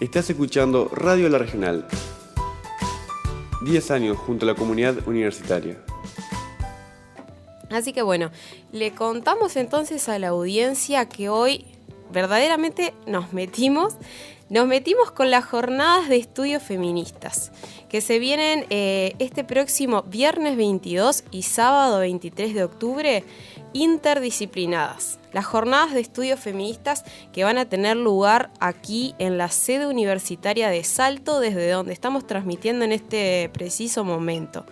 Estás escuchando Radio La Regional. 10 años junto a la comunidad universitaria. Así que bueno, le contamos entonces a la audiencia que hoy verdaderamente nos metimos con las jornadas de estudios feministas, que se vienen este próximo viernes 22 y sábado 23 de octubre, interdisciplinadas. Las jornadas de estudios feministas que van a tener lugar aquí en la sede universitaria de Salto, desde donde estamos transmitiendo en este preciso momento.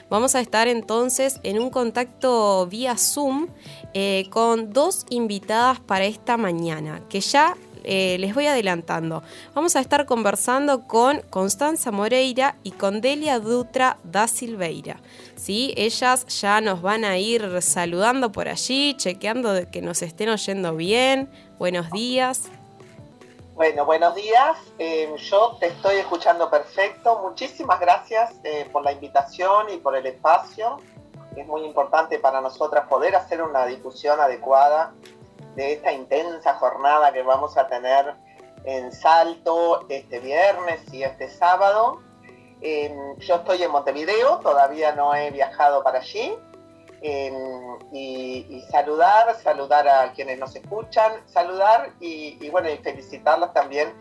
Vamos a estar entonces en un contacto vía Zoom con 2 invitadas para esta mañana, que ya les voy adelantando. Vamos a estar conversando con Constanza Moreira y con Delia Dutra da Silveira. ¿Sí? Ellas ya nos van a ir saludando por allí, chequeando de que nos estén oyendo bien. Buenos días. Bueno, buenos días. Yo te estoy escuchando perfecto. Muchísimas gracias por la invitación y por el espacio. Es muy importante para nosotras poder hacer una difusión adecuada de esta intensa jornada que vamos a tener en Salto este viernes y este sábado. Yo estoy en Montevideo, todavía no he viajado para allí. Y saludar a quienes nos escuchan, saludar y bueno, y felicitarlas también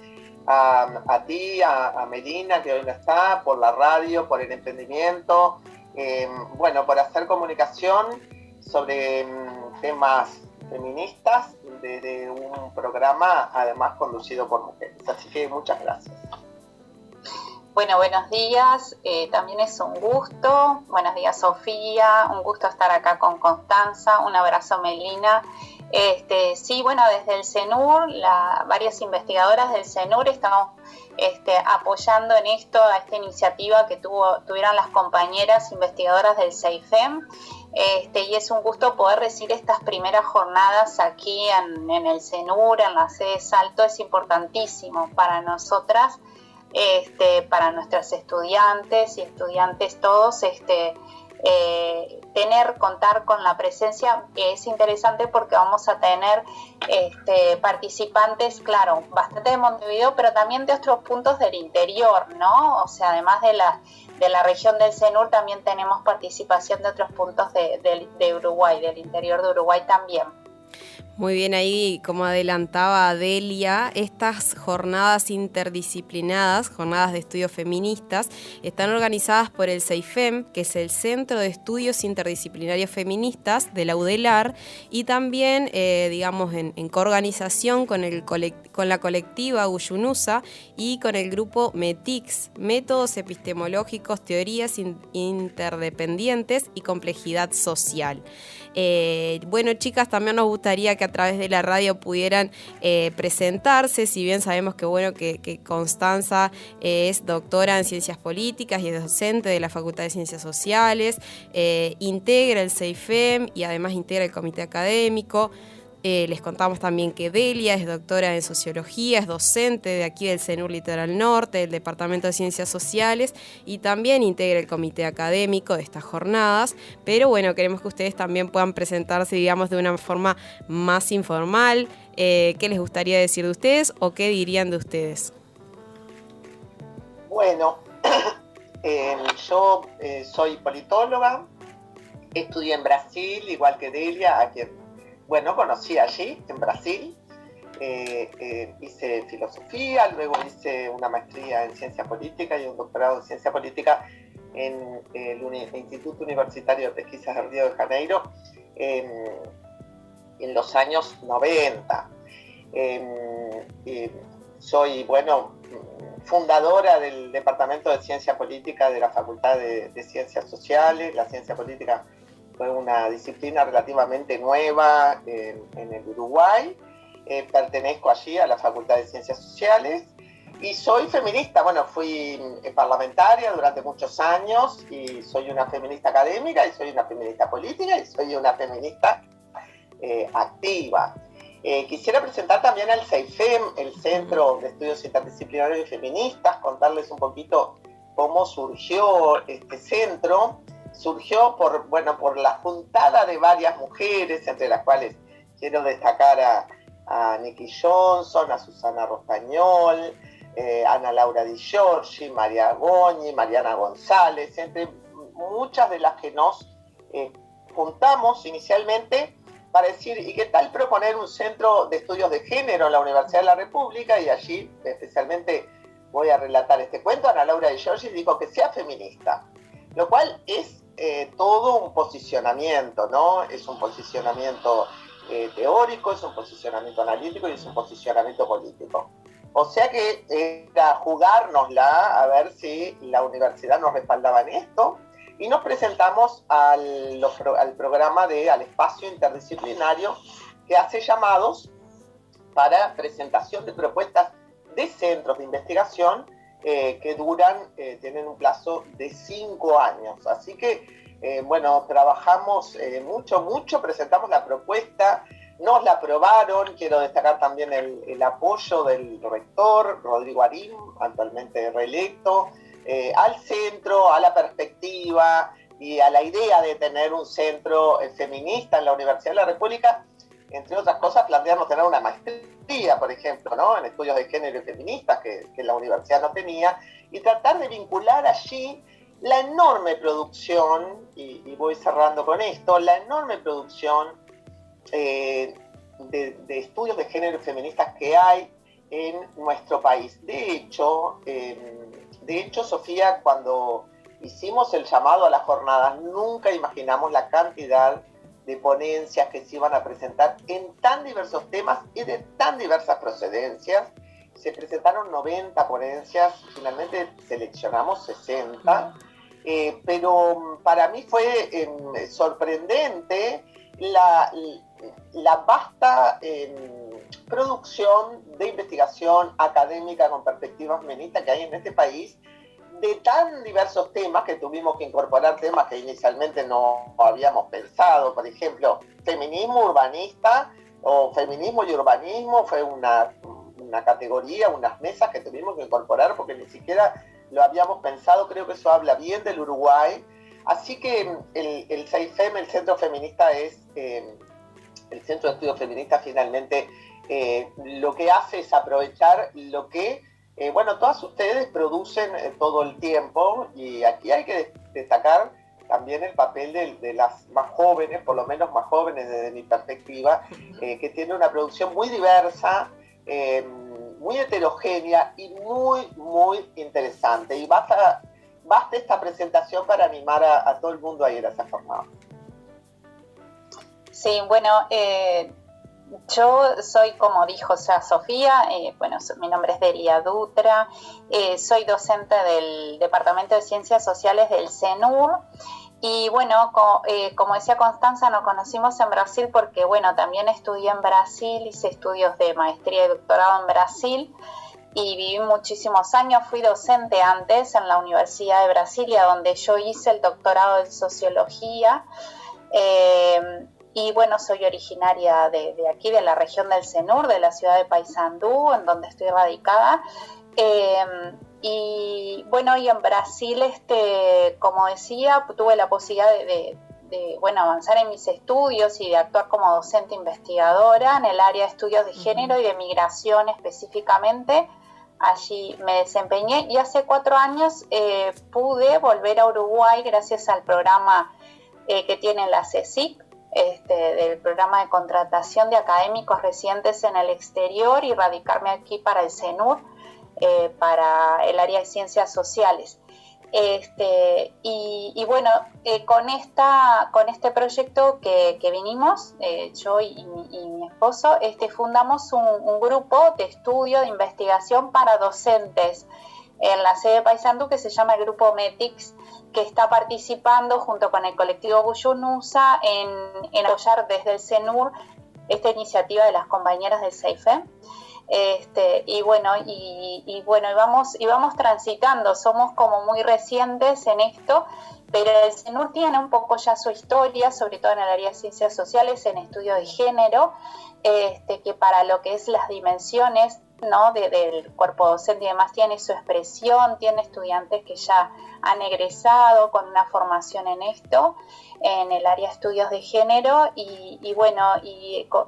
a ti, a Melina, que hoy no está, por la radio, por el emprendimiento, bueno, por hacer comunicación sobre temas feministas desde un programa además conducido por mujeres. Así que muchas gracias. Bueno, buenos días, también es un gusto. Buenos días, Sofía, un gusto estar acá con Constanza, un abrazo, Melina. Sí, bueno, desde el CENUR, varias investigadoras del CENUR estamos apoyando en esto, a esta iniciativa que tuvieron las compañeras investigadoras del CEIFEM, y es un gusto poder recibir estas primeras jornadas aquí en el CENUR, en la sede de Salto. Es importantísimo para nosotras, para nuestras estudiantes y estudiantes todos, contar con la presencia. Es interesante porque vamos a tener participantes, claro, bastante de Montevideo, pero también de otros puntos del interior, ¿no? O sea, además de la región del CENUR, también tenemos participación de otros puntos de Uruguay, del interior de Uruguay también. Muy bien, ahí como adelantaba Delia, estas jornadas interdisciplinadas, jornadas de estudios feministas, están organizadas por el CEIFEM, que es el Centro de Estudios Interdisciplinarios Feministas de la UDELAR, y también, en coorganización con la colectiva Uyunusa y con el grupo METICS, Métodos Epistemológicos, Teorías Interdependientes y Complejidad Social. Bueno, chicas, también nos gustaría que a través de la radio pudieran presentarse, si bien sabemos que Constanza es doctora en Ciencias Políticas y es docente de la Facultad de Ciencias Sociales, integra el CEIFEM y además integra el comité académico. Les contamos también que Delia es doctora en Sociología, es docente de aquí del CENUR Litoral Norte, del Departamento de Ciencias Sociales, y también integra el comité académico de estas jornadas. Pero bueno, queremos que ustedes también puedan presentarse, digamos, de una forma más informal. ¿Qué les gustaría decir de ustedes o qué dirían de ustedes? Bueno, yo soy politóloga, estudié en Brasil, igual que Delia, a quien conocí allí, en Brasil. Hice filosofía, luego hice una maestría en ciencia política y un doctorado en ciencia política en el Instituto Universitario de Pesquisas de Río de Janeiro en los años 90. Soy, fundadora del Departamento de Ciencia Política de la Facultad de Ciencias Sociales. La ciencia política fue una disciplina relativamente nueva en el Uruguay. Pertenezco allí a la Facultad de Ciencias Sociales y soy feminista. Fui parlamentaria durante muchos años y soy una feminista académica y soy una feminista política y soy una feminista activa. Quisiera presentar también al CEIFEM, el Centro de Estudios Interdisciplinarios y Feministas, contarles un poquito cómo surgió este centro. Surgió por la juntada de varias mujeres, entre las cuales quiero destacar a Nikki Johnson, a Susana Rostañol, Ana Laura Di Giorgi, María Goñi, Mariana González, entre muchas de las que nos juntamos inicialmente para decir, ¿y qué tal proponer un centro de estudios de género en la Universidad de la República? Y allí especialmente voy a relatar este cuento. Ana Laura Di Giorgi dijo que sea feminista, lo cual es todo un posicionamiento, ¿no? Es un posicionamiento teórico, es un posicionamiento analítico y es un posicionamiento político. O sea que era jugárnosla a ver si la universidad nos respaldaba en esto, y nos presentamos al programa al espacio interdisciplinario que hace llamados para presentación de propuestas de centros de investigación que tienen un plazo de 5 años. Así que, trabajamos mucho, presentamos la propuesta, nos la aprobaron. Quiero destacar también el apoyo del rector, Rodrigo Arim, actualmente reelecto, al centro, a la perspectiva y a la idea de tener un centro feminista en la Universidad de la República, entre otras cosas, plantearnos tener una maestría, por ejemplo, ¿no?, en estudios de género y feministas que la universidad no tenía, y tratar de vincular allí la enorme producción, y voy cerrando con esto, la enorme producción de estudios de género y feministas que hay en nuestro país. De hecho, Sofía, cuando hicimos el llamado a las jornadas, nunca imaginamos la cantidad de ponencias que se iban a presentar en tan diversos temas y de tan diversas procedencias. Se presentaron 90 ponencias, finalmente seleccionamos 60, pero para mí fue sorprendente la vasta producción de investigación académica con perspectiva feminista que hay en este país, de tan diversos temas que tuvimos que incorporar, temas que inicialmente no habíamos pensado. Por ejemplo, feminismo urbanista o feminismo y urbanismo fue una categoría, unas mesas que tuvimos que incorporar porque ni siquiera lo habíamos pensado. Creo que eso habla bien del Uruguay. Así que el CEIFEM, el Centro Feminista, es el Centro de Estudios Feministas, finalmente lo que hace es aprovechar lo que todas ustedes producen todo el tiempo, y aquí hay que destacar también el papel de las más jóvenes, por lo menos más jóvenes desde mi perspectiva, que tienen una producción muy diversa, muy heterogénea y muy interesante. Y basta esta presentación para animar a todo el mundo a ir a esa jornada. Sí, bueno, yo soy, como dijo Sofía, mi nombre es Delia Dutra, soy docente del Departamento de Ciencias Sociales del CENUR, y como decía Constanza, nos conocimos en Brasil porque, también estudié en Brasil, hice estudios de maestría y doctorado en Brasil, y viví muchísimos años. Fui docente antes en la Universidad de Brasilia, donde yo hice el doctorado en Sociología, y soy originaria de aquí, de la región del CENUR, de la ciudad de Paysandú, en donde estoy radicada. Y en Brasil, como decía, tuve la posibilidad de avanzar en mis estudios y de actuar como docente investigadora en el área de estudios de género y de migración específicamente. Allí me desempeñé, y hace 4 años pude volver a Uruguay gracias al programa que tiene la CSIC, del programa de contratación de académicos residentes en el exterior, y radicarme aquí para el CENUR, para el área de ciencias sociales. Con este proyecto que vinimos, yo y mi esposo, fundamos un grupo de estudio de investigación para docentes en la sede de Paysandú, que se llama el Grupo METIX, que está participando junto con el colectivo Buyunusa en apoyar desde el CENUR esta iniciativa de las compañeras del CEIFEM. Vamos transitando, somos como muy recientes en esto, pero el CENUR tiene un poco ya su historia, sobre todo en el área de ciencias sociales, en estudio de género, que para lo que es las dimensiones, ¿no?, del cuerpo docente y demás, tiene su expresión, tiene estudiantes que ya han egresado con una formación en esto, en el área de estudios de género, y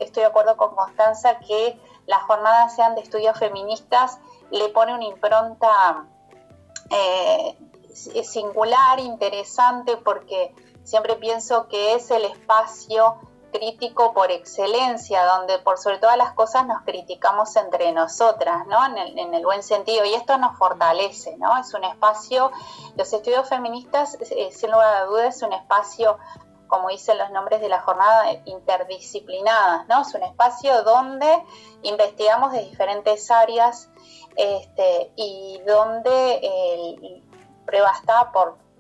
estoy de acuerdo con Constanza que las jornadas sean de estudios feministas le pone una impronta singular, interesante, porque siempre pienso que es el espacio crítico por excelencia, donde por sobre todas las cosas nos criticamos entre nosotras, ¿no? En el buen sentido, y esto nos fortalece, ¿no? Es un espacio, los estudios feministas, sin lugar a dudas, es un espacio, como dicen los nombres de la jornada, interdisciplinadas, ¿no? Es un espacio donde investigamos de diferentes áreas y donde prueba está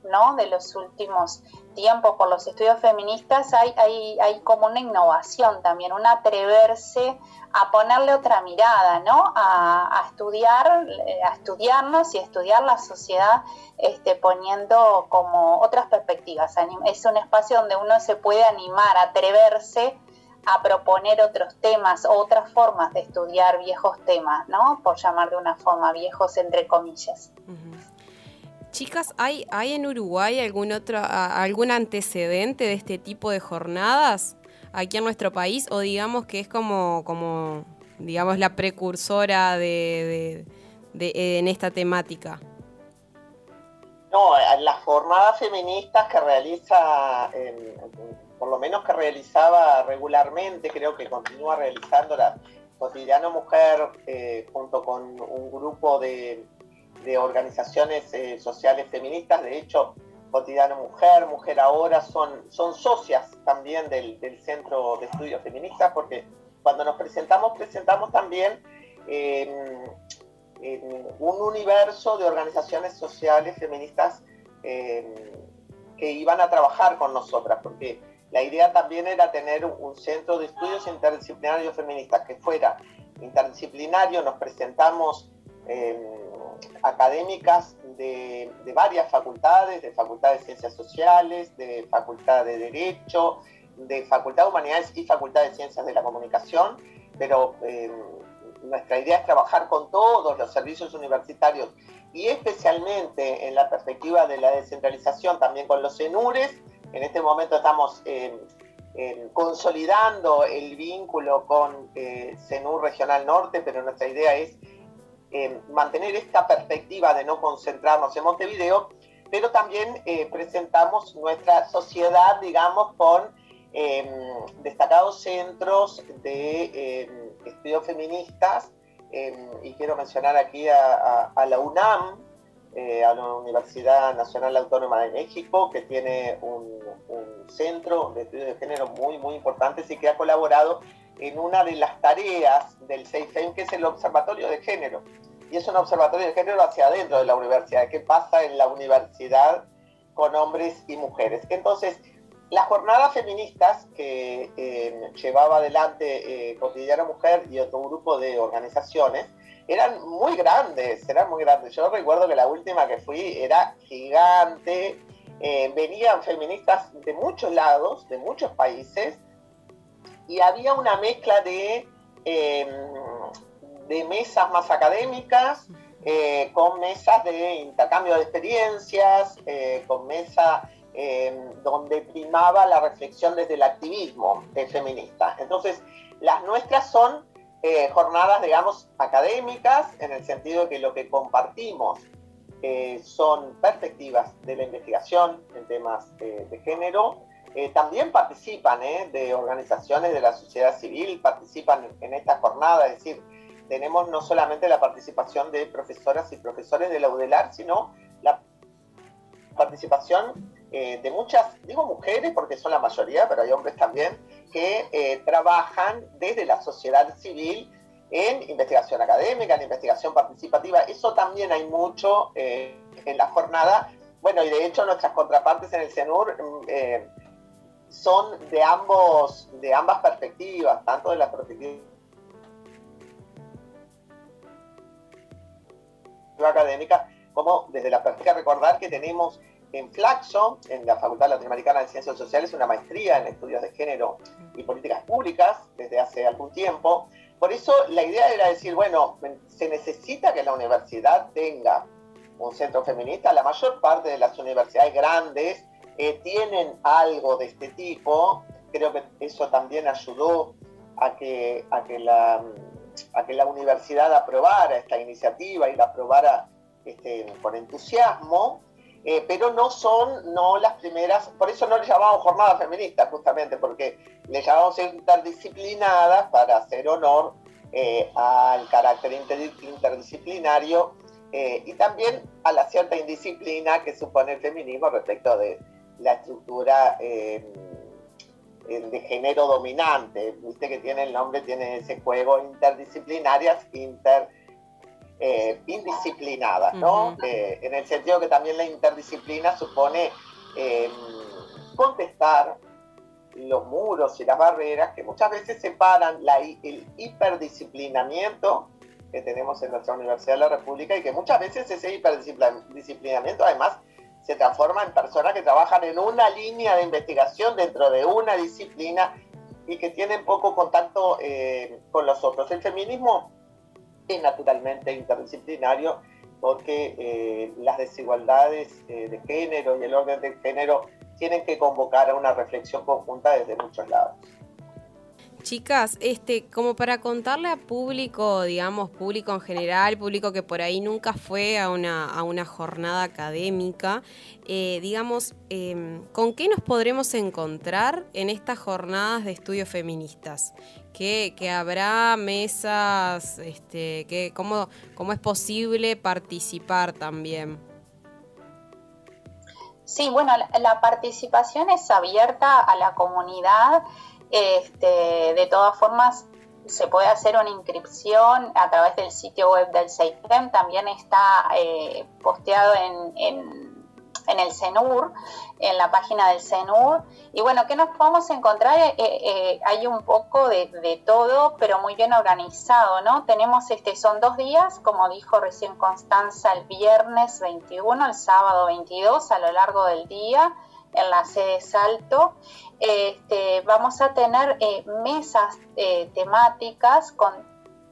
¿no? de los últimos tiempos por los estudios feministas, hay como una innovación también, un atreverse a ponerle otra mirada, ¿no? a estudiarnos y estudiar la sociedad poniendo como otras perspectivas. Es un espacio donde uno se puede animar, atreverse a proponer otros temas, otras formas de estudiar viejos temas, ¿no? Por llamar de una forma, viejos entre comillas. Uh-huh. Chicas, ¿hay en Uruguay algún antecedente de este tipo de jornadas aquí en nuestro país? O digamos que es como digamos, la precursora en esta temática. No, las jornadas feministas que realiza, por lo menos que realizaba regularmente, creo que continúa realizándolas, Cotidiano Mujer, junto con un grupo de organizaciones sociales feministas. De hecho, Cotidiano Mujer, Mujer Ahora son socias también del Centro de Estudios Feministas, porque cuando nos presentamos también un universo de organizaciones sociales feministas que iban a trabajar con nosotras, porque la idea también era tener un centro de estudios interdisciplinarios feministas que fuera interdisciplinario. Nos presentamos académicas de varias facultades, de Facultad de Ciencias Sociales, de Facultad de Derecho, de Facultad de Humanidades y Facultad de Ciencias de la Comunicación, pero nuestra idea es trabajar con todos los servicios universitarios y especialmente en la perspectiva de la descentralización también con los CENURES. En este momento estamos consolidando el vínculo con CENUR Regional Norte, pero nuestra idea es mantener esta perspectiva de no concentrarnos en Montevideo, pero también presentamos nuestra sociedad, digamos, con destacados centros de estudios feministas, y quiero mencionar aquí a la UNAM, a la Universidad Nacional Autónoma de México, que tiene un centro de estudios de género muy, muy importante y que ha colaborado en una de las tareas del CEIFEM, que es el Observatorio de Género. Y es un observatorio de género hacia adentro de la universidad. ¿Qué pasa en la universidad con hombres y mujeres? Entonces, las jornadas feministas que llevaba adelante Cotidiano Mujer y otro grupo de organizaciones eran muy grandes. Yo recuerdo que la última que fui era gigante. Venían feministas de muchos lados, de muchos países, y había una mezcla de mesas más académicas, con mesas de intercambio de experiencias, con mesas donde primaba la reflexión desde el activismo feminista. Entonces, las nuestras son jornadas, digamos, académicas, en el sentido de que lo que compartimos son perspectivas de la investigación en temas de género. También participan de organizaciones de la sociedad civil, participan en esta jornada, es decir, tenemos no solamente la participación de profesoras y profesores de la UDELAR, sino la participación de muchas, digo mujeres porque son la mayoría, pero hay hombres también, que trabajan desde la sociedad civil en investigación académica, en investigación participativa. Eso también hay mucho en la jornada. Bueno, y de hecho nuestras contrapartes en el CENUR son de ambas perspectivas, tanto de la perspectiva académica como desde la perspectiva. Recordar que tenemos en Flaxo, en la Facultad Latinoamericana de Ciencias Sociales, una maestría en estudios de género y políticas públicas desde hace algún tiempo. Por eso la idea era decir, bueno, se necesita que la universidad tenga un centro feminista. La mayor parte de las universidades grandes tienen algo de este tipo. Creo que eso también ayudó a que a que la universidad aprobara esta iniciativa y la aprobara con entusiasmo, pero no las primeras, por eso no le llamamos jornadas feministas, justamente, porque le llamamos interdisciplinadas para hacer honor al carácter interdisciplinario y también a la cierta indisciplina que supone el feminismo respecto de la estructura de género dominante. Viste que tiene el nombre, tiene ese juego, interdisciplinarias, indisciplinadas, ¿no? En el sentido que también la interdisciplina supone contestar los muros y las barreras que muchas veces separan el hiperdisciplinamiento que tenemos en nuestra Universidad de la República, y que muchas veces ese hiperdisciplinamiento además se transforma en personas que trabajan en una línea de investigación dentro de una disciplina y que tienen poco contacto con los otros. El feminismo es naturalmente interdisciplinario porque las desigualdades de género y el orden de género tienen que convocar a una reflexión conjunta desde muchos lados. Chicas, como para contarle a público, digamos, público en general, público que por ahí nunca fue a una jornada académica, digamos, ¿con qué nos podremos encontrar en estas jornadas de estudios feministas? ¿Que habrá mesas? ¿Cómo es posible participar también? Sí, bueno, la participación es abierta a la comunidad. De todas formas, se puede hacer una inscripción a través del sitio web del CEIFEM, también está posteado en el CENUR, en la página del CENUR. Y bueno, ¿qué nos podemos encontrar? Hay un poco de todo, pero muy bien organizado, ¿no? Tenemos, son 2 días, como dijo recién Constanza, el viernes 21, el sábado 22, a lo largo del día, en la sede Salto. Vamos a tener mesas temáticas,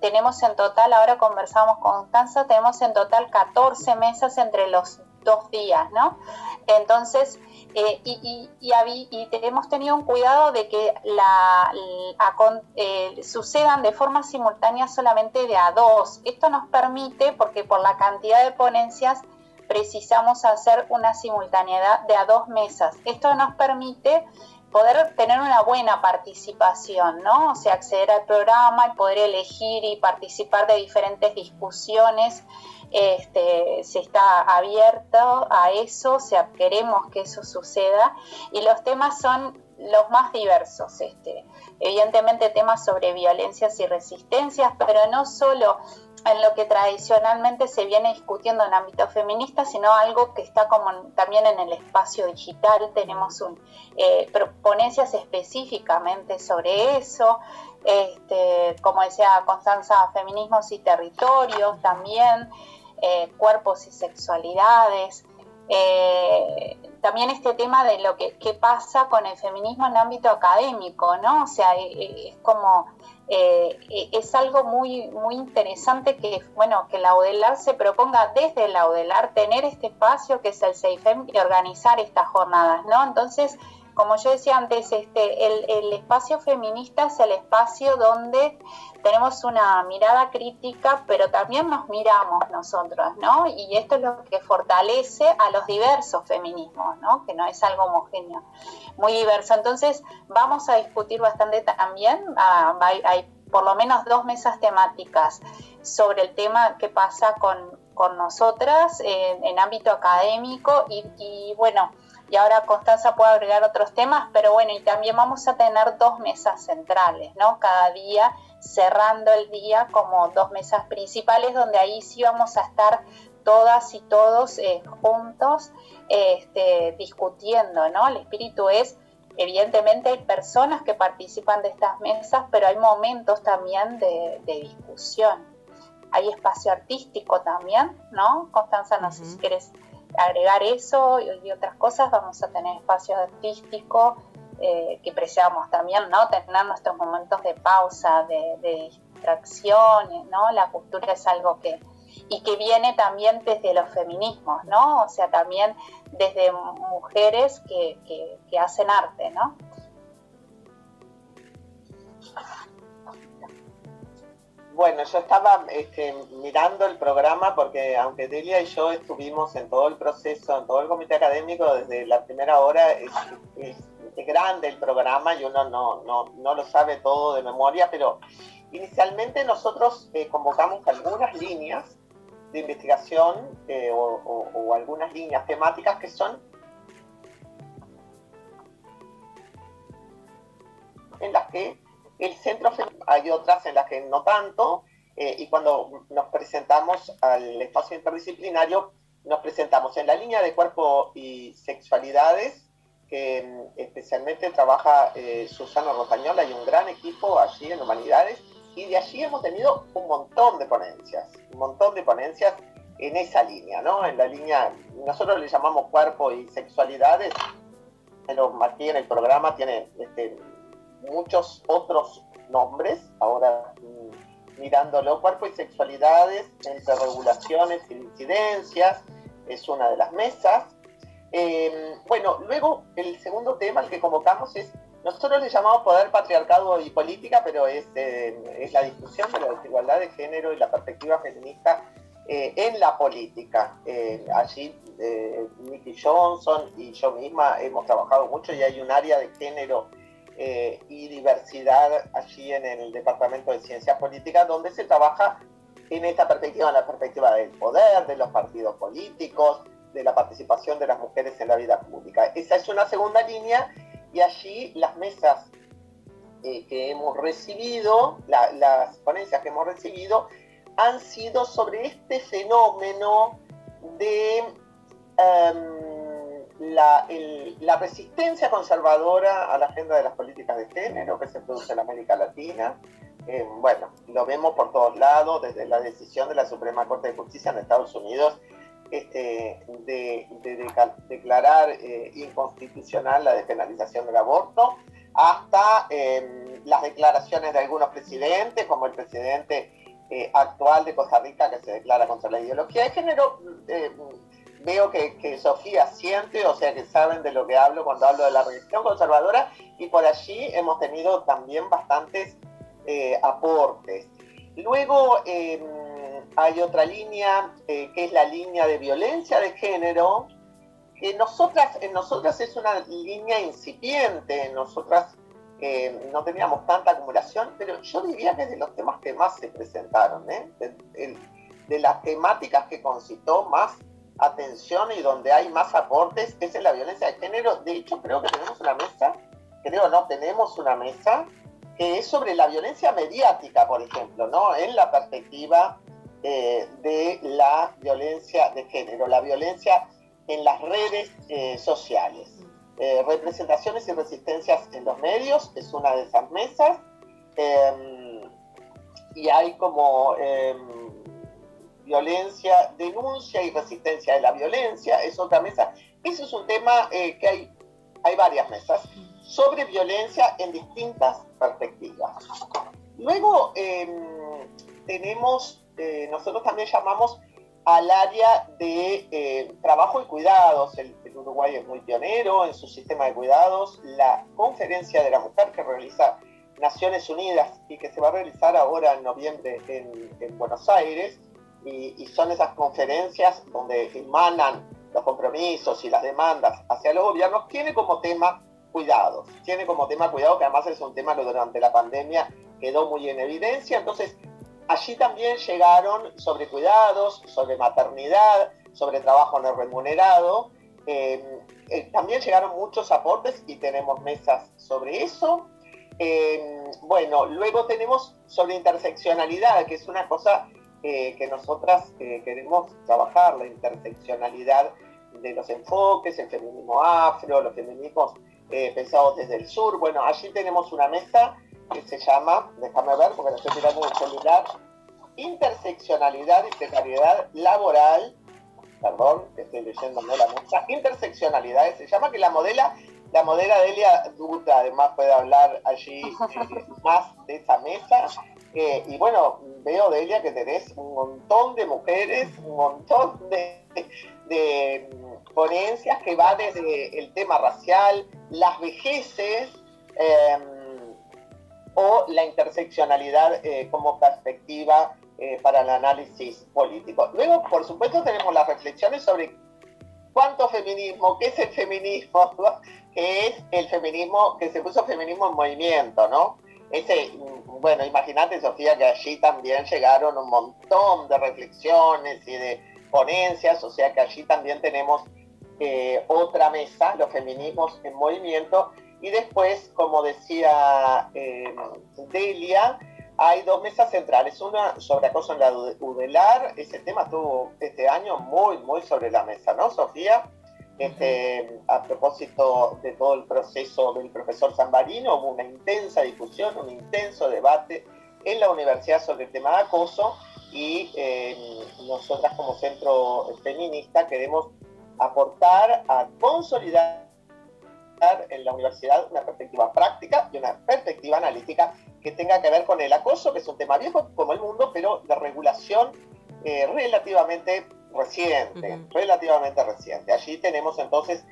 tenemos en total, ahora conversamos con Constanza, tenemos en total 14 mesas entre los 2 días, ¿no? Entonces, hemos tenido un cuidado de que sucedan de forma simultánea solamente de a 2. Esto nos permite, porque por la cantidad de ponencias precisamos hacer una simultaneidad de a 2 mesas. Esto nos permite poder tener una buena participación, ¿no? O sea, acceder al programa y poder elegir y participar de diferentes discusiones. Se está abierto a eso, o sea, queremos que eso suceda, y los temas son los más diversos. Evidentemente temas sobre violencias y resistencias, pero no solo en lo que tradicionalmente se viene discutiendo en ámbito feminista, sino algo que está como también en el espacio digital. Tenemos ponencias específicamente sobre eso, como decía Constanza, feminismos y territorios también, cuerpos y sexualidades. También este tema de lo que pasa con el feminismo en ámbito académico, ¿no? O sea, es algo muy, muy interesante que la UDELAR se proponga desde la UDELAR tener este espacio que es el CEIFEM y organizar estas jornadas, ¿no? Entonces, como yo decía antes, el espacio feminista es el espacio donde tenemos una mirada crítica, pero también nos miramos nosotros, ¿no? Y esto es lo que fortalece a los diversos feminismos, ¿no? Que no es algo homogéneo, muy diverso. Entonces, vamos a discutir bastante también, hay por lo menos 2 mesas temáticas sobre el tema que pasa con nosotras en ámbito académico y bueno, y ahora Constanza puede agregar otros temas, pero bueno, y también vamos a tener 2 mesas centrales, ¿no? Cada día, cerrando el día como 2 mesas principales, donde ahí sí vamos a estar todas y todos juntos discutiendo, ¿no? El espíritu es, evidentemente hay personas que participan de estas mesas, pero hay momentos también de discusión. Hay espacio artístico también, ¿no? Constanza, no sé si quieres agregar eso y otras cosas. Vamos a tener espacio artístico que preciamos también, ¿no? Tener nuestros momentos de pausa, de distracción, ¿no? La cultura es algo que viene también desde los feminismos, ¿no? O sea, también desde mujeres que hacen arte, ¿no? Bueno, yo estaba mirando el programa porque aunque Delia y yo estuvimos en todo el proceso, en todo el comité académico, desde la primera hora, es grande el programa y uno no lo sabe todo de memoria, pero inicialmente nosotros convocamos algunas líneas de investigación o algunas líneas temáticas que son en las que el centro, hay otras en las que no tanto, y cuando nos presentamos al espacio interdisciplinario, nos presentamos en la línea de cuerpo y sexualidades, que especialmente trabaja Susana Rostañol. Hay un gran equipo allí en Humanidades, y de allí hemos tenido un montón de ponencias en esa línea, ¿no? En la línea, nosotros le llamamos cuerpo y sexualidades, pero aquí en el programa tiene muchos otros nombres. Ahora mirándolo, cuerpo y sexualidades entre regulaciones y incidencias es una de las mesas. Bueno, luego el segundo tema al que convocamos es, nosotros le llamamos poder, patriarcado y política, pero es la discusión de la desigualdad de género y la perspectiva feminista en la política. Allí Nicky Johnson y yo misma hemos trabajado mucho, y hay un área de género y diversidad allí en el Departamento de Ciencias Políticas, donde se trabaja en esta perspectiva, en la perspectiva del poder, de los partidos políticos, de la participación de las mujeres en la vida pública. Esa es una segunda línea, y allí las mesas que hemos recibido, las ponencias que hemos recibido, han sido sobre este fenómeno de la resistencia conservadora a la agenda de las políticas de género que se produce en América Latina. Bueno, lo vemos por todos lados, desde la decisión de la Suprema Corte de Justicia en Estados Unidos de declarar inconstitucional la despenalización del aborto, hasta las declaraciones de algunos presidentes, como el presidente actual de Costa Rica, que se declara contra la ideología de género. Veo que Sofía siente, o sea que saben de lo que hablo cuando hablo de la religión conservadora, y por allí hemos tenido también bastantes aportes. Luego hay otra línea que es la línea de violencia de género, que en nosotras es una línea incipiente. Nosotras no teníamos tanta acumulación, pero yo diría que es de los temas que más se presentaron, de las temáticas que concitó más atención y donde hay más aportes, es en la violencia de género. De hecho, creo que tenemos una mesa que es sobre la violencia mediática, por ejemplo, ¿no? En la perspectiva de la violencia de género, la violencia en las redes sociales. Representaciones y resistencias en los medios es una de esas mesas, y hay como violencia, denuncia y resistencia de la violencia, es otra mesa. Eso es un tema que hay varias mesas sobre violencia en distintas perspectivas. Luego tenemos, nosotros también llamamos al área de trabajo y cuidados. El Uruguay es muy pionero en su sistema de cuidados. La Conferencia de la Mujer que realiza Naciones Unidas y que se va a realizar ahora en noviembre en Buenos Aires, y son esas conferencias donde emanan los compromisos y las demandas hacia los gobiernos, tiene como tema cuidados, que además es un tema que durante la pandemia quedó muy en evidencia. Entonces allí también llegaron sobre cuidados, sobre maternidad, sobre trabajo no remunerado, también llegaron muchos aportes y tenemos mesas sobre eso. Bueno, luego tenemos sobre interseccionalidad, que es una cosa que nosotras queremos trabajar, la interseccionalidad de los enfoques, el feminismo afro, los feminismos pensados desde el sur. Bueno, allí tenemos una mesa que se llama, déjame ver porque la estoy mirando en el celular, interseccionalidad y precariedad laboral, perdón, que estoy leyéndome la mesa, interseccionalidad, se llama, que la modela Delia Dutra, además puede hablar allí más de esa mesa. Y bueno, veo, Delia, que tenés un montón de mujeres, un montón de ponencias que va desde el tema racial, las vejeces, o la interseccionalidad como perspectiva para el análisis político. Luego, por supuesto, tenemos las reflexiones sobre cuánto feminismo, qué es el feminismo, qué es el feminismo, que se puso feminismo en movimiento, ¿no? Bueno, imagínate, Sofía, que allí también llegaron un montón de reflexiones y de ponencias, o sea que allí también tenemos otra mesa, los feminismos en movimiento, y después, como decía Delia, hay dos mesas centrales, una sobre acoso en la UDELAR, ese tema estuvo este año muy, muy sobre la mesa, ¿no, Sofía? A propósito de todo el proceso del profesor Zambarino, hubo una intensa discusión, un intenso debate en la universidad sobre el tema de acoso, y nosotras como centro feminista queremos aportar a consolidar en la universidad una perspectiva práctica y una perspectiva analítica que tenga que ver con el acoso, que es un tema viejo como el mundo, pero de regulación relativamente reciente. Allí tenemos entonces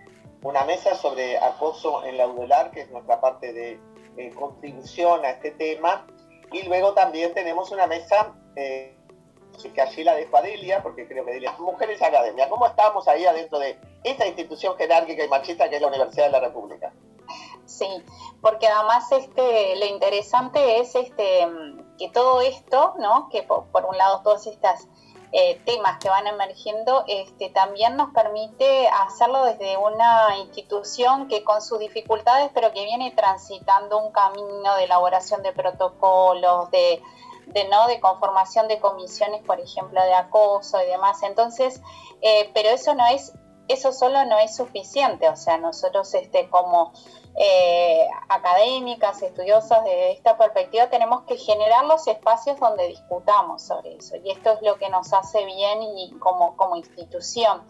una mesa sobre acoso en la UDELAR, que es nuestra parte de contribución a este tema, y luego también tenemos una mesa que allí la dejo a Delia, porque creo que Delia es Mujeres y Academia. ¿Cómo estamos ahí adentro de esta institución jerárquica y machista que es la Universidad de la República? Sí, porque además lo interesante es que todo esto, ¿no? Que por un lado todas estas temas que van emergiendo, también nos permite hacerlo desde una institución que con sus dificultades, pero que viene transitando un camino de elaboración de protocolos, de conformación de comisiones, por ejemplo, de acoso y demás. Entonces, pero eso solo no es suficiente. O sea, nosotros como académicas, estudiosas de esta perspectiva, tenemos que generar los espacios donde discutamos sobre eso, y esto es lo que nos hace bien y como institución.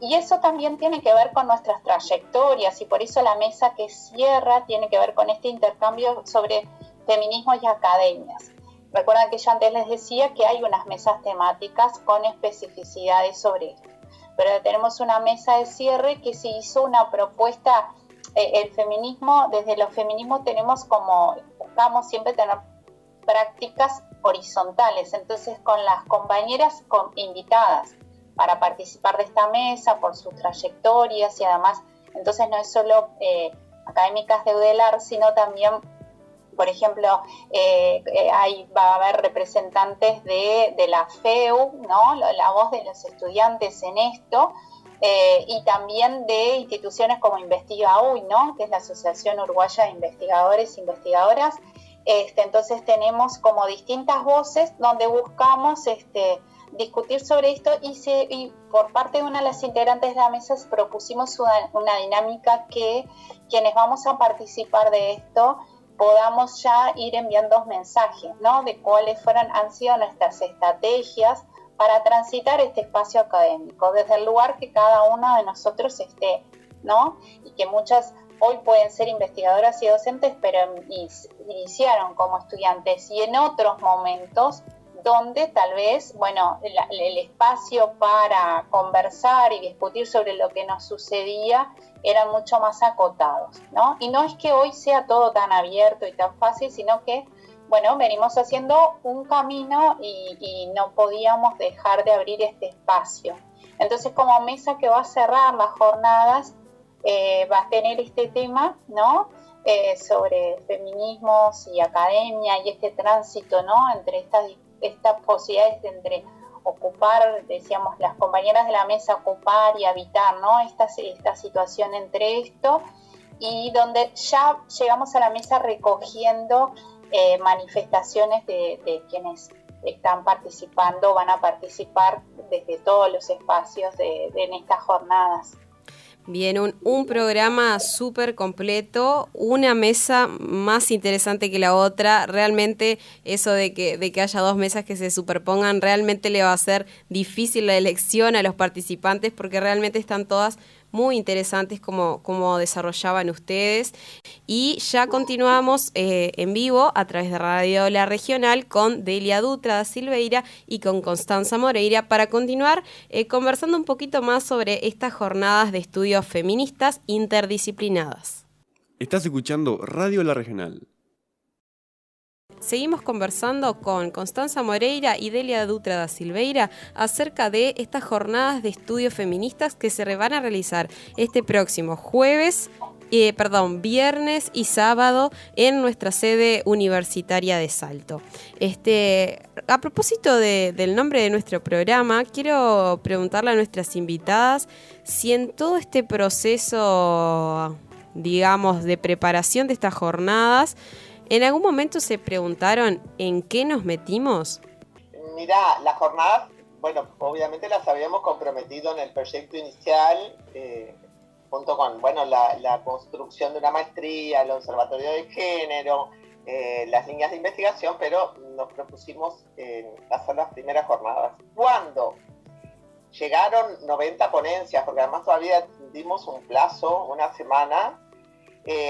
Y eso también tiene que ver con nuestras trayectorias, y por eso la mesa que cierra tiene que ver con este intercambio sobre feminismo y academias. Recuerdan que yo antes les decía que hay unas mesas temáticas con especificidades sobre esto, pero tenemos una mesa de cierre que se hizo una propuesta. El feminismo, desde los feminismos buscamos siempre tener prácticas horizontales, entonces con las compañeras invitadas para participar de esta mesa por sus trayectorias, y además, entonces no es solo académicas de UDELAR, sino también, por ejemplo, va a haber representantes de la FEU, ¿no? La voz de los estudiantes en esto, y también de instituciones como Investiga Uy, ¿no? Que es la Asociación Uruguaya de Investigadores e Investigadoras. Entonces tenemos como distintas voces donde buscamos discutir sobre esto, y por parte de una de las integrantes de la mesa propusimos una dinámica que quienes vamos a participar de esto podamos ya ir enviando mensajes, ¿no? De cuáles han sido nuestras estrategias para transitar este espacio académico, desde el lugar que cada uno de nosotros esté, ¿no? Y que muchas hoy pueden ser investigadoras y docentes, pero iniciaron como estudiantes, y en otros momentos donde tal vez, el espacio para conversar y discutir sobre lo que nos sucedía eran mucho más acotados, ¿no? Y no es que hoy sea todo tan abierto y tan fácil, sino que venimos haciendo un camino y no podíamos dejar de abrir este espacio. Entonces, como mesa que va a cerrar las jornadas, va a tener este tema, ¿no? Sobre feminismos y academia, y este tránsito, ¿no? Entre estas posibilidades entre ocupar, decíamos las compañeras de la mesa, ocupar y habitar, ¿no? Esta situación entre esto, y donde ya llegamos a la mesa recogiendo manifestaciones de quienes están participando, van a participar desde todos los espacios en estas jornadas. Bien, un programa súper completo, una mesa más interesante que la otra. Realmente eso de que haya dos mesas que se superpongan realmente le va a hacer difícil la elección a los participantes, porque realmente están todas muy interesantes como desarrollaban ustedes. Y ya continuamos en vivo a través de Radio La Regional con Delia Dutra da Silveira y con Constanza Moreira para continuar conversando un poquito más sobre estas jornadas de estudios feministas interdisciplinadas. Estás escuchando Radio La Regional. seguimos conversando con Constanza Moreira y Delia Dutra da Silveira acerca de estas jornadas de estudios feministas que se van a realizar este próximo viernes y sábado en nuestra sede universitaria de Salto. A propósito del nombre de nuestro programa, quiero preguntarle a nuestras invitadas si en todo este proceso, digamos, de preparación de estas jornadas, ¿en algún momento se preguntaron en qué nos metimos? Mirá, las jornadas, bueno, obviamente las habíamos comprometido en el proyecto inicial, junto con, bueno, la construcción de una maestría, el observatorio de género, las líneas de investigación, pero nos propusimos hacer las primeras jornadas. Cuando llegaron 90 ponencias, porque además todavía dimos un plazo, una semana,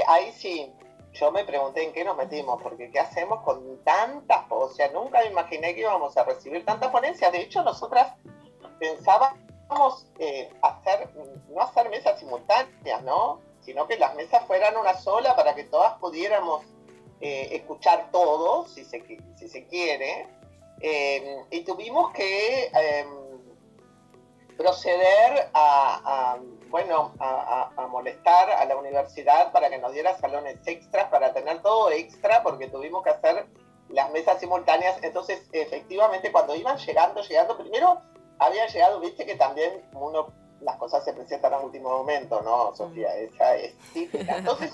ahí sí, yo me pregunté en qué nos metimos, porque ¿qué hacemos con tantas? O sea, nunca me imaginé que íbamos a recibir tantas ponencias. De hecho, nosotras pensábamos no hacer mesas simultáneas, ¿no? Sino que las mesas fueran una sola para que todas pudiéramos escuchar todo, si se quiere. Y tuvimos que proceder a molestar a la universidad para que nos diera salones extras, para tener todo extra, porque tuvimos que hacer las mesas simultáneas. Entonces, efectivamente, cuando iban llegando, primero habían llegado, viste que también las cosas se presentan al último momento, ¿no, Sofía? Esa es típica. Entonces,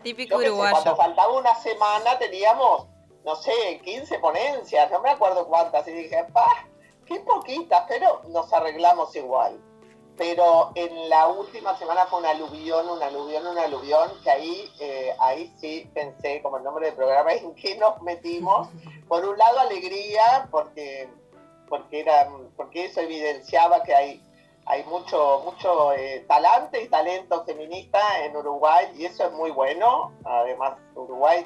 típico uruguayo. Cuando faltaba una semana teníamos, no sé, 15 ponencias, no me acuerdo cuántas, y dije, qué poquitas, pero nos arreglamos igual. Pero en la última semana fue un aluvión, que ahí sí pensé, como el nombre del programa, en qué nos metimos. Por un lado, alegría, porque eso evidenciaba que hay mucho talante y talento feminista en Uruguay, y eso es muy bueno. Además, Uruguay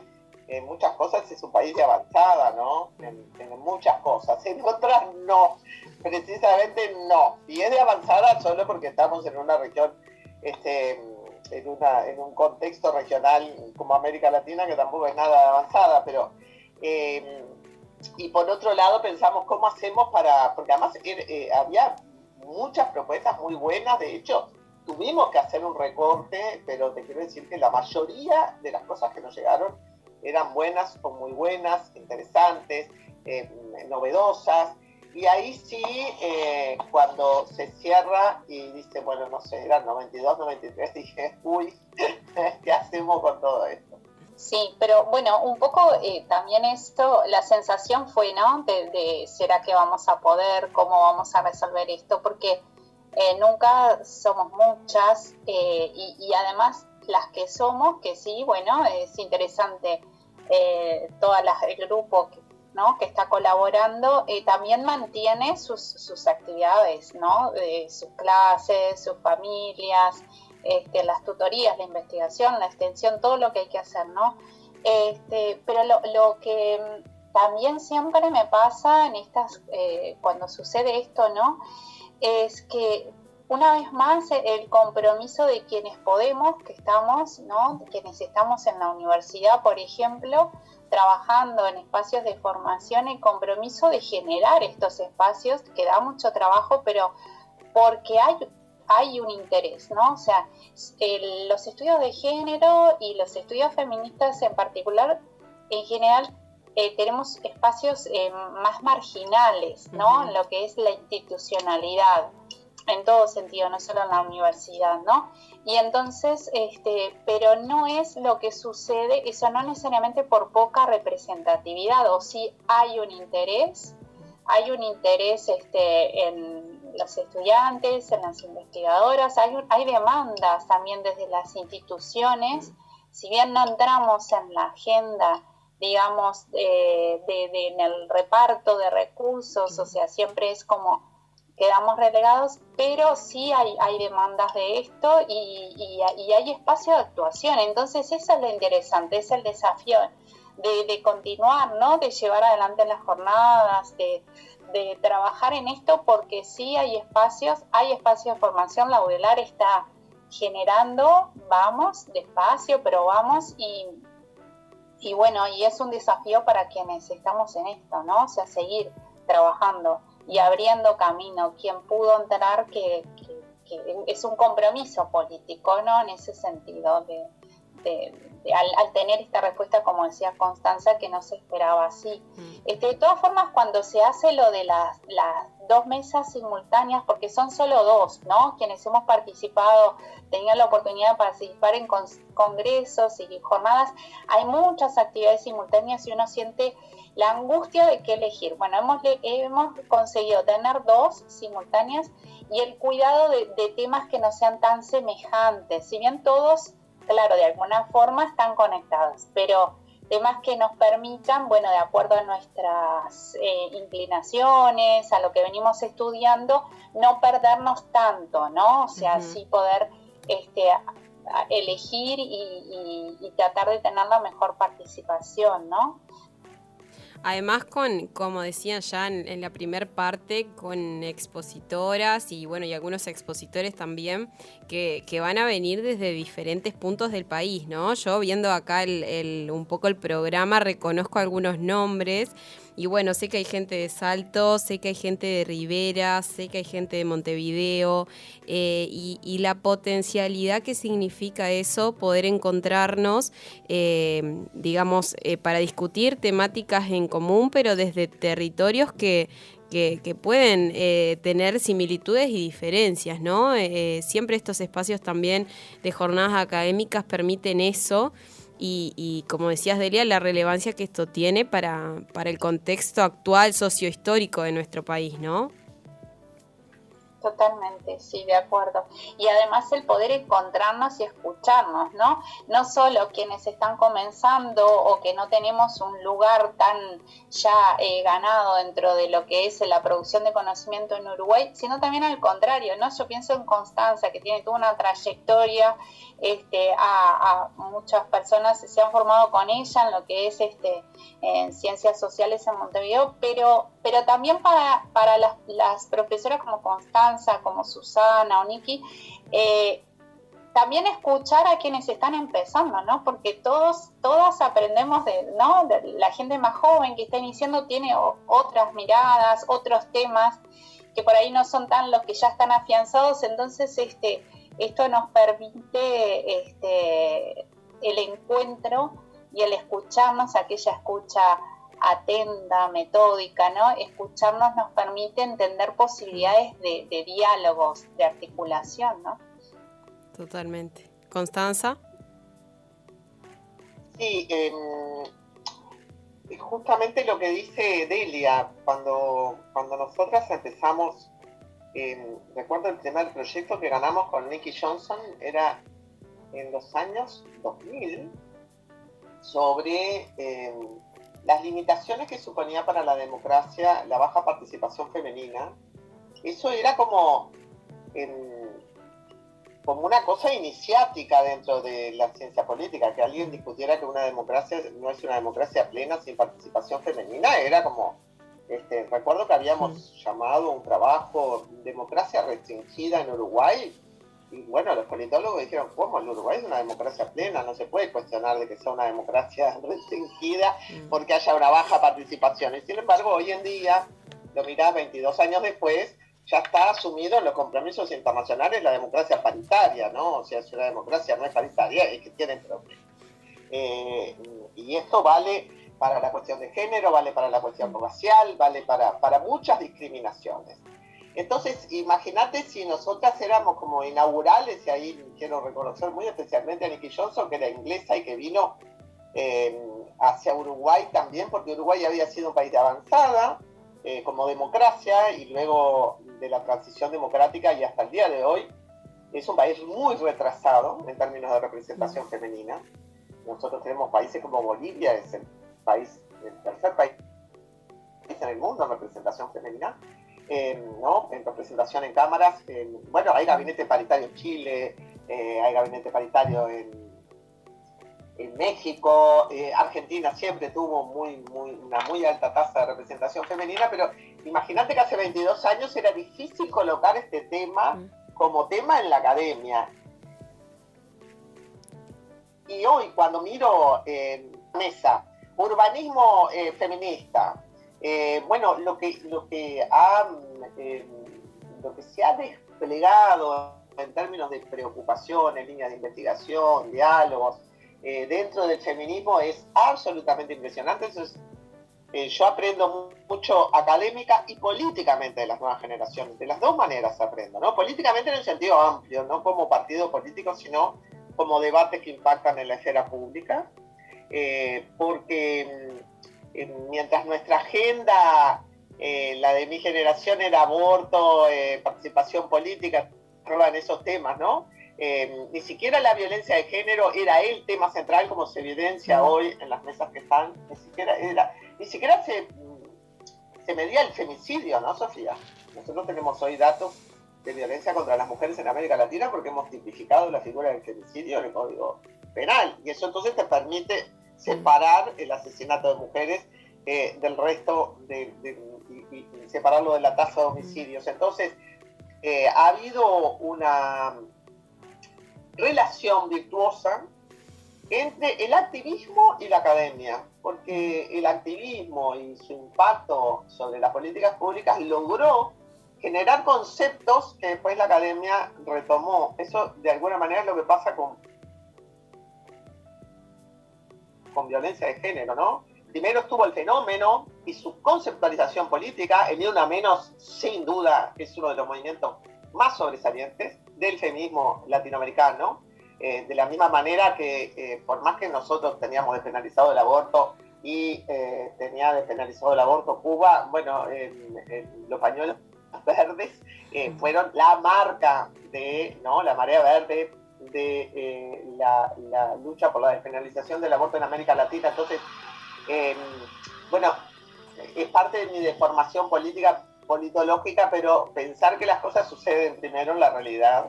en muchas cosas es un país de avanzada, ¿no? En muchas cosas, en otras no, precisamente no. Y es de avanzada solo porque estamos en una región, en un contexto regional como América Latina, que tampoco es nada de avanzada, pero... y por otro lado pensamos cómo hacemos porque además había muchas propuestas muy buenas. De hecho, tuvimos que hacer un recorte, pero te quiero decir que la mayoría de las cosas que nos llegaron eran buenas o muy buenas, interesantes, novedosas. Y ahí sí, cuando se cierra y dice, bueno, no sé, eran 92, 93, dije, uy, ¿qué hacemos con todo esto? Sí, pero bueno, un poco también esto, la sensación fue, ¿no? De ¿será que vamos a poder? ¿Cómo vamos a resolver esto? Porque nunca somos muchas y además las que somos, que sí, bueno, es interesante, el grupo ¿no? que está colaborando, también mantiene sus actividades, ¿no? Sus clases, sus familias, las tutorías, la investigación, la extensión, todo lo que hay que hacer, ¿no? Pero lo que también siempre me pasa en cuando sucede esto, ¿no? Es que una vez más el compromiso de quienes podemos, que estamos, ¿no? Quienes estamos en la universidad, por ejemplo, trabajando en espacios de formación, el compromiso de generar estos espacios, que da mucho trabajo, pero porque hay un interés, ¿no? O sea, los estudios de género y los estudios feministas en particular, en general, tenemos espacios más marginales, ¿no? En lo que es la institucionalidad, en todo sentido, no solo en la universidad, ¿no? Y entonces, pero no es lo que sucede, eso no necesariamente por poca representatividad, o sí hay un interés en los estudiantes, en las investigadoras, hay demandas también desde las instituciones, si bien no entramos en la agenda, digamos, en el reparto de recursos, o sea, siempre es como quedamos relegados, pero sí hay demandas de esto y hay espacio de actuación. Entonces eso es lo interesante, es el desafío de continuar, ¿no? De llevar adelante las jornadas, de trabajar en esto, porque sí hay espacios de formación. La UDELAR está generando, vamos despacio, pero vamos, y bueno, y es un desafío para quienes estamos en esto, ¿no? O sea, seguir trabajando y abriendo camino. Quien pudo entrar que es un compromiso político, ¿no? En ese sentido, al tener esta respuesta, como decía Constanza, que no se esperaba así. De todas formas, cuando se hace lo de las 2 mesas simultáneas, porque son solo 2, ¿no? Quienes hemos participado, tenían la oportunidad de participar en congresos y jornadas, hay muchas actividades simultáneas y uno siente la angustia de qué elegir. Bueno, hemos conseguido tener 2 simultáneas y el cuidado de temas que no sean tan semejantes, si bien todos, claro, de alguna forma están conectados, pero temas que nos permitan, bueno, de acuerdo a nuestras inclinaciones, a lo que venimos estudiando, no perdernos tanto, ¿no? O sea, sí poder elegir y tratar de tener la mejor participación, ¿no? Además, como decían ya en la primer parte, con expositoras y bueno, y algunos expositores también que van a venir desde diferentes puntos del país, ¿no? Yo viendo acá un poco el programa reconozco algunos nombres. Y bueno, sé que hay gente de Salto, sé que hay gente de Rivera, sé que hay gente de Montevideo, y la potencialidad que significa eso, poder encontrarnos, digamos, para discutir temáticas en común, pero desde territorios que pueden tener similitudes y diferencias, ¿no? Siempre estos espacios también de jornadas académicas permiten eso. Y como decías, Delia, la relevancia que esto tiene para el contexto actual sociohistórico de nuestro país, ¿no? Totalmente, sí, de acuerdo. Y además el poder encontrarnos y escucharnos, ¿no? No solo quienes están comenzando o que no tenemos un lugar tan ya ganado dentro de lo que es la producción de conocimiento en Uruguay, sino también al contrario, ¿no? Yo pienso en Constanza, que tiene toda una trayectoria, a muchas personas se han formado con ella en lo que es en ciencias sociales en Montevideo, pero también para las profesoras como Constanza, como Susana o Niki, también escuchar a quienes están empezando, ¿no? Porque todas aprendemos ¿no? De la gente más joven que está iniciando tiene otras miradas, otros temas que por ahí no son tan los que ya están afianzados, entonces esto nos permite el encuentro y el escucharnos, aquella escucha atenta, metódica, ¿no? Escucharnos nos permite entender posibilidades de diálogos, de articulación, ¿no? Totalmente. ¿Constanza? Sí, justamente lo que dice Delia, cuando nosotras empezamos, recuerdo el primer proyecto que ganamos con Nikki Johnson, era en los años 2000, sobre las limitaciones que suponía para la democracia la baja participación femenina. Eso era como una cosa iniciática dentro de la ciencia política, que alguien discutiera que una democracia no es una democracia plena sin participación femenina, era como, recuerdo que habíamos llamado un trabajo Democracia Restringida en Uruguay, y bueno, los politólogos dijeron, ¿cómo? El Uruguay es una democracia plena, no se puede cuestionar de que sea una democracia restringida porque haya una baja participación. Y sin embargo, hoy en día, lo mirás 22 años después, ya está asumido en los compromisos internacionales la democracia paritaria, ¿no? O sea, si una democracia no es paritaria, es que tiene problemas. Y esto vale para la cuestión de género, vale para la cuestión racial, vale para muchas discriminaciones. Entonces, imagínate si nosotras éramos como inaugurales, y ahí quiero reconocer muy especialmente a Nikki Johnson, que era inglesa y que vino hacia Uruguay también, porque Uruguay había sido un país de avanzada, como democracia, y luego de la transición democrática y hasta el día de hoy, es un país muy retrasado en términos de representación femenina. Nosotros tenemos países como Bolivia, es el tercer país en el mundo en representación femenina, ¿no? En representación en cámaras. Bueno, hay gabinete paritario en Chile, hay gabinete paritario en México, Argentina siempre tuvo una muy alta tasa de representación femenina, pero imagínate que hace 22 años era difícil colocar este tema como tema en la academia. Y hoy, cuando miro mesa. Urbanismo feminista. Bueno, lo que se ha desplegado en términos de preocupaciones, líneas de investigación, diálogos, dentro del feminismo es absolutamente impresionante. Entonces, yo aprendo mucho académica y políticamente de las nuevas generaciones. De las dos maneras aprendo, ¿no? Políticamente en un sentido amplio, no como partido político, sino como debates que impactan en la esfera pública. Porque mientras nuestra agenda, la de mi generación, era aborto, participación política, en esos temas, ¿no? Ni siquiera la violencia de género era el tema central, como se evidencia hoy en las mesas que están. Ni siquiera se medía el femicidio, ¿no, Sofía? Nosotros tenemos hoy datos de violencia contra las mujeres en América Latina porque hemos tipificado la figura del femicidio en el Código Penal, y eso entonces te permite separar el asesinato de mujeres del resto y separarlo de la tasa de homicidios. Entonces, ha habido una relación virtuosa entre el activismo y la academia, porque el activismo y su impacto sobre las políticas públicas logró generar conceptos que después la academia retomó. Eso de alguna manera es lo que pasa con violencia de género, ¿no? Primero estuvo el fenómeno y su conceptualización política. El Ni Una Menos, sin duda, es uno de los movimientos más sobresalientes del feminismo latinoamericano. De la misma manera que, por más que nosotros teníamos despenalizado el aborto y tenía despenalizado el aborto Cuba, bueno, los pañuelos verdes fueron la marca de, ¿no?, la marea verde de la lucha por la despenalización del aborto en América Latina. Entonces, bueno, es parte de mi deformación política, politológica, pero pensar que las cosas suceden primero en la realidad,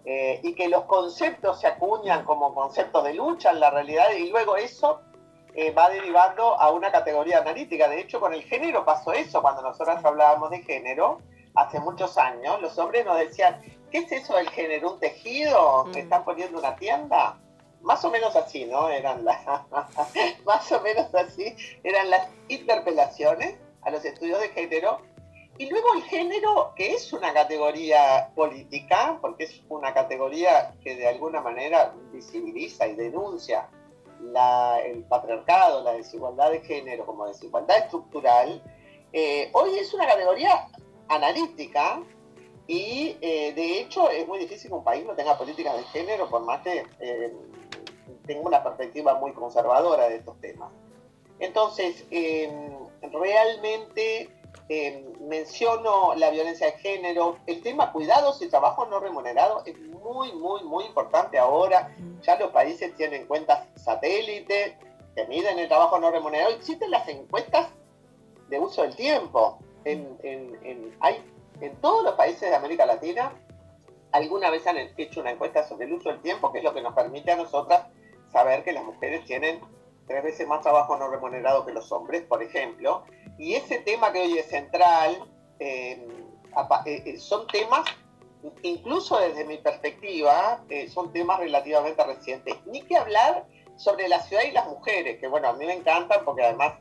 y que los conceptos se acuñan como conceptos de lucha en la realidad, y luego eso va derivando a una categoría analítica. De hecho, con el género pasó eso. Cuando nosotros hablábamos de género hace muchos años, los hombres nos decían: ¿qué es eso del género? ¿Un tejido? ¿Me están poniendo una tienda? Más o menos así, ¿no? Más o menos así eran las interpelaciones a los estudios de género. Y luego el género, que es una categoría política, porque es una categoría que de alguna manera visibiliza y denuncia el patriarcado, la desigualdad de género como desigualdad estructural, hoy es una categoría analítica. Y de hecho es muy difícil que un país no tenga políticas de género, por más que tenga una perspectiva muy conservadora de estos temas. Entonces, realmente menciono la violencia de género. El tema cuidados y trabajo no remunerado es muy, muy, muy importante ahora. Ya los países tienen cuentas satélite que miden el trabajo no remunerado. Existen las encuestas de uso del tiempo. En todos los países de América Latina alguna vez han hecho una encuesta sobre el uso del tiempo, que es lo que nos permite a nosotras saber que las mujeres tienen 3 veces más trabajo no remunerado que los hombres, por ejemplo. Y ese tema que hoy es central, son temas, incluso desde mi perspectiva, son temas relativamente recientes. Ni que hablar sobre la ciudad y las mujeres, que bueno, a mí me encantan porque además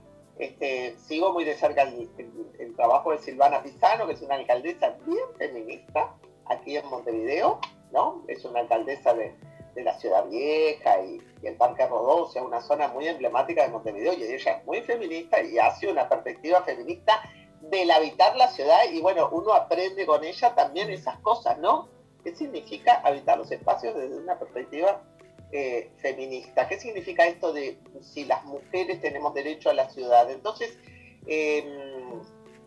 sigo muy de cerca el trabajo de Silvana Pisano, que es una alcaldesa bien feminista aquí en Montevideo, ¿no? Es una alcaldesa de la Ciudad Vieja y el Parque Rodó, o sea, una zona muy emblemática de Montevideo, y ella es muy feminista y hace una perspectiva feminista del habitar la ciudad, y bueno, uno aprende con ella también esas cosas, ¿no? ¿Qué significa habitar los espacios desde una perspectiva feminista? ¿Qué significa esto de si las mujeres tenemos derecho a la ciudad? Entonces,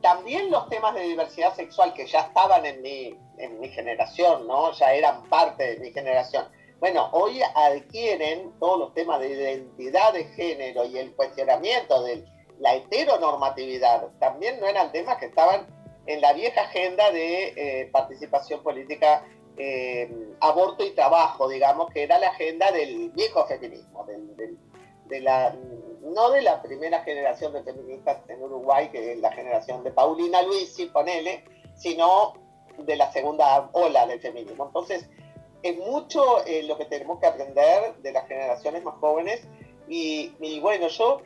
también los temas de diversidad sexual que ya estaban en mi generación, ¿no? Ya eran parte de mi generación. Bueno, hoy adquieren todos los temas de identidad de género y el cuestionamiento de la heteronormatividad. También no eran temas que estaban en la vieja agenda de participación política, aborto y trabajo, digamos, que era la agenda del viejo feminismo, no de la primera generación de feministas en Uruguay, que es la generación de Paulina Luisi, ponele, sino de la segunda ola del feminismo. Entonces, es mucho lo que tenemos que aprender de las generaciones más jóvenes, Y bueno, yo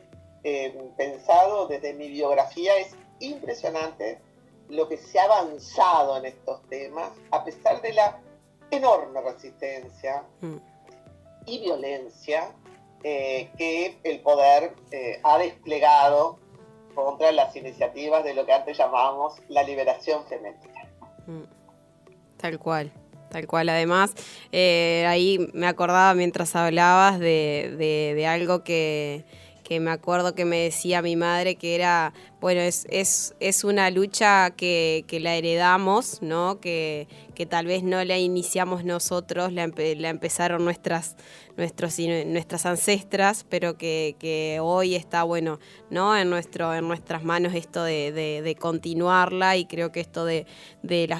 pensado desde mi biografía, es impresionante lo que se ha avanzado en estos temas, a pesar de la enorme resistencia y violencia que el poder ha desplegado contra las iniciativas de lo que antes llamábamos la liberación femenina. Tal cual. Tal cual, además, ahí me acordaba mientras hablabas de algo que me acuerdo que me decía mi madre, que era, bueno, es una lucha que la heredamos, ¿no? Que tal vez no la iniciamos nosotros, la empezaron nuestras ancestras, pero que hoy está, bueno, ¿no? En nuestras manos esto de continuarla, y creo que esto de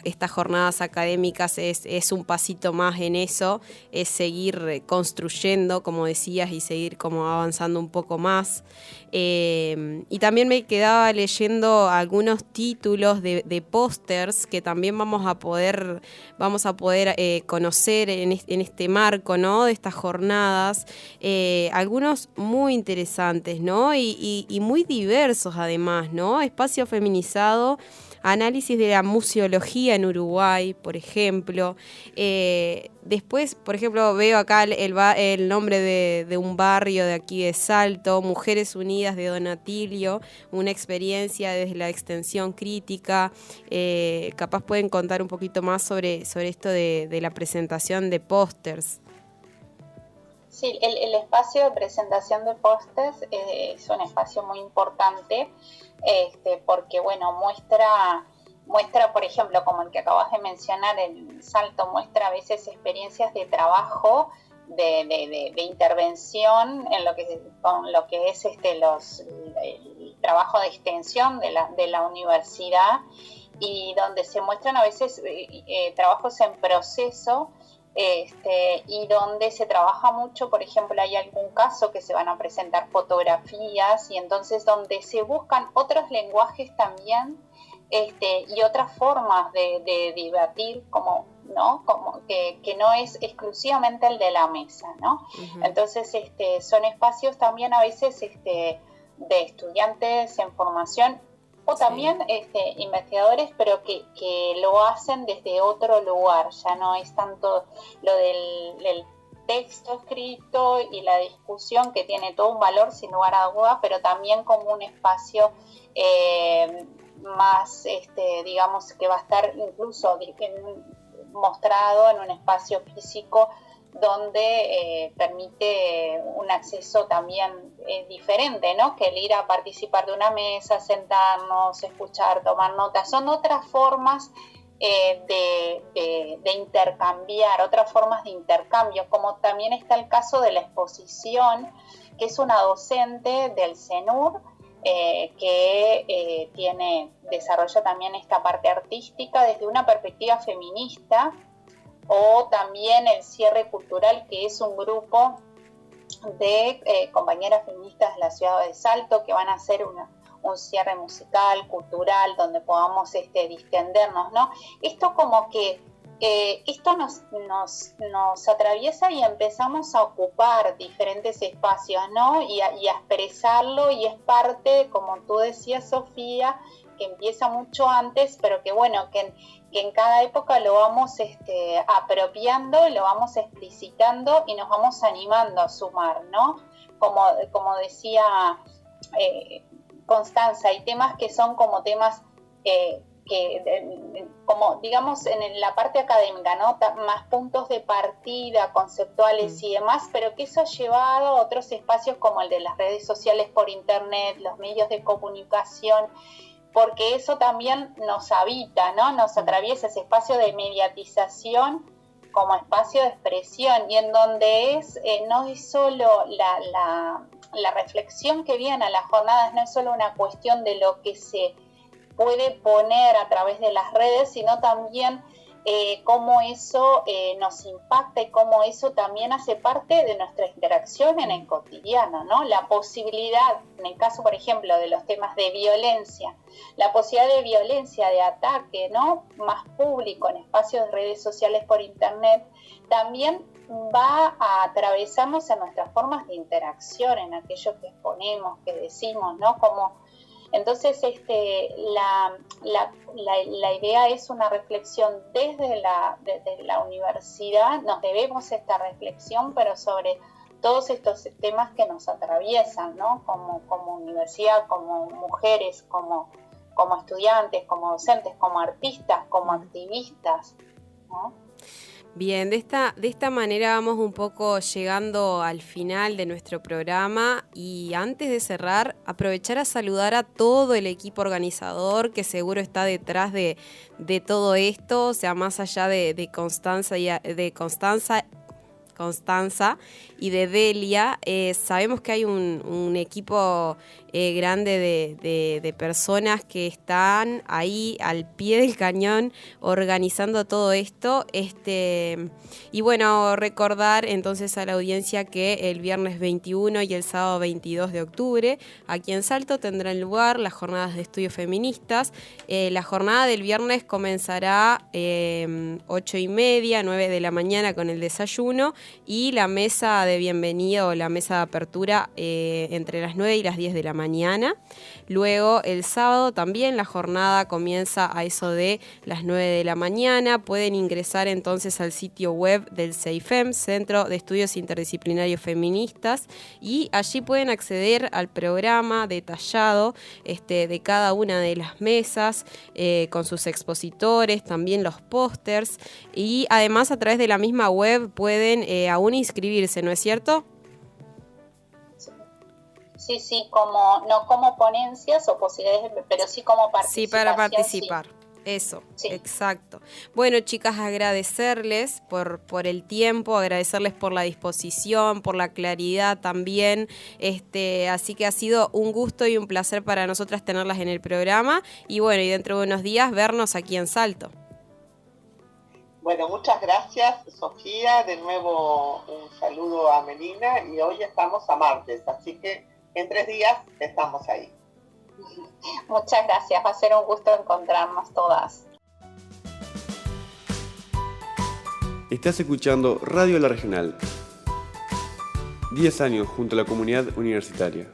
estas jornadas académicas es un pasito más en eso, es seguir construyendo, como decías, y seguir como avanzando un poco más. Y también me quedaba leyendo algunos títulos de pósters que también vamos a poder conocer en este marco, ¿no? De estas jornadas, algunos muy interesantes, ¿no? Y muy diversos además, ¿no? Espacio feminizado, análisis de la museología en Uruguay, por ejemplo. Después, por ejemplo, veo acá el nombre de un barrio de aquí de Salto, Mujeres Unidas de Don Atilio, una experiencia desde la extensión crítica. Capaz pueden contar un poquito más sobre esto de la presentación de pósters. Sí, el espacio de presentación de pósters es un espacio muy importante, porque, bueno, muestra, por ejemplo, como el que acabas de mencionar, el Salto muestra a veces experiencias de trabajo, de intervención con lo que es el trabajo de extensión de la universidad, y donde se muestran a veces trabajos en proceso, y donde se trabaja mucho. Por ejemplo, hay algún caso que se van a presentar fotografías, y entonces donde se buscan otros lenguajes también, y otras formas de debatir, como, ¿no? Como que no es exclusivamente el de la mesa, ¿no? Uh-huh. Entonces son espacios también a veces de estudiantes en formación, o también investigadores, pero que lo hacen desde otro lugar. Ya no es tanto lo del texto escrito y la discusión, que tiene todo un valor sin lugar a duda, pero también como un espacio más, digamos, que va a estar incluso mostrado en un espacio físico, donde permite un acceso también diferente, ¿no? Que el ir a participar de una mesa, sentarnos, escuchar, tomar notas, son otras formas de intercambiar, otras formas de intercambio, como también está el caso de la exposición, que es una docente del CENUR, que desarrolla también esta parte artística desde una perspectiva feminista, o también el Cierre Cultural, que es un grupo de compañeras feministas de la ciudad de Salto que van a hacer un cierre musical, cultural, donde podamos distendernos, ¿no? Esto como que esto nos atraviesa, y empezamos a ocupar diferentes espacios, ¿no? Y a expresarlo, y es parte, como tú decías, Sofía, que empieza mucho antes, pero que, bueno, que en cada época lo vamos apropiando, lo vamos explicitando, y nos vamos animando a sumar, ¿no? Como decía Constanza, hay temas que son como temas como, digamos, en la parte académica, ¿no? Más puntos de partida, conceptuales y demás, pero que eso ha llevado a otros espacios como el de las redes sociales por internet, los medios de comunicación, porque eso también nos habita, ¿no? Nos atraviesa ese espacio de mediatización como espacio de expresión, y en donde no es solo la reflexión que viene a las jornadas, no es solo una cuestión de lo que se puede poner a través de las redes, sino también cómo eso nos impacta y cómo eso también hace parte de nuestra interacción en el cotidiano, ¿no? La posibilidad, en el caso, por ejemplo, de los temas de violencia, la posibilidad de violencia, de ataque, ¿no? Más público en espacios de redes sociales por internet, también va a atravesarnos en nuestras formas de interacción, en aquello que exponemos, que decimos, ¿no? Entonces, la idea es una reflexión desde la universidad. Nos debemos esta reflexión, pero sobre todos estos temas que nos atraviesan, ¿no? Como universidad, como mujeres, como estudiantes, como docentes, como artistas, como activistas, ¿no? Bien, de esta manera vamos un poco llegando al final de nuestro programa, y antes de cerrar, aprovechar a saludar a todo el equipo organizador que seguro está detrás de todo esto, o sea, más allá de Constanza y de Delia, sabemos que hay un equipo grande de personas que están ahí al pie del cañón organizando todo esto. Y bueno, recordar entonces a la audiencia que el viernes 21 y el sábado 22 de octubre aquí en Salto tendrán lugar las jornadas de estudios feministas. La jornada del viernes comenzará 8:30, 9 de la mañana con el desayuno, y la mesa de bienvenida o la mesa de apertura entre las 9 y las 10 de la mañana. Luego el sábado también la jornada comienza a eso de las 9 de la mañana. Pueden ingresar entonces al sitio web del CEIFEM, Centro de Estudios Interdisciplinarios Feministas, y allí pueden acceder al programa detallado de cada una de las mesas, con sus expositores, también los pósters, y además a través de la misma web pueden aún inscribirse, ¿no es cierto? Sí, no como ponencias o posibilidades, pero sí como participación. Sí, para participar. Sí. Eso, sí. Exacto. Bueno, chicas, agradecerles por el tiempo, agradecerles por la disposición, por la claridad también. Así que ha sido un gusto y un placer para nosotras tenerlas en el programa. Y bueno, y dentro de unos días vernos aquí en Salto. Bueno, muchas gracias, Sofía. De nuevo un saludo a Melina, y hoy estamos a martes, así que en 3 días estamos ahí. Muchas gracias, va a ser un gusto encontrarnos todas. Estás escuchando Radio La Regional. 10 años junto a la comunidad universitaria.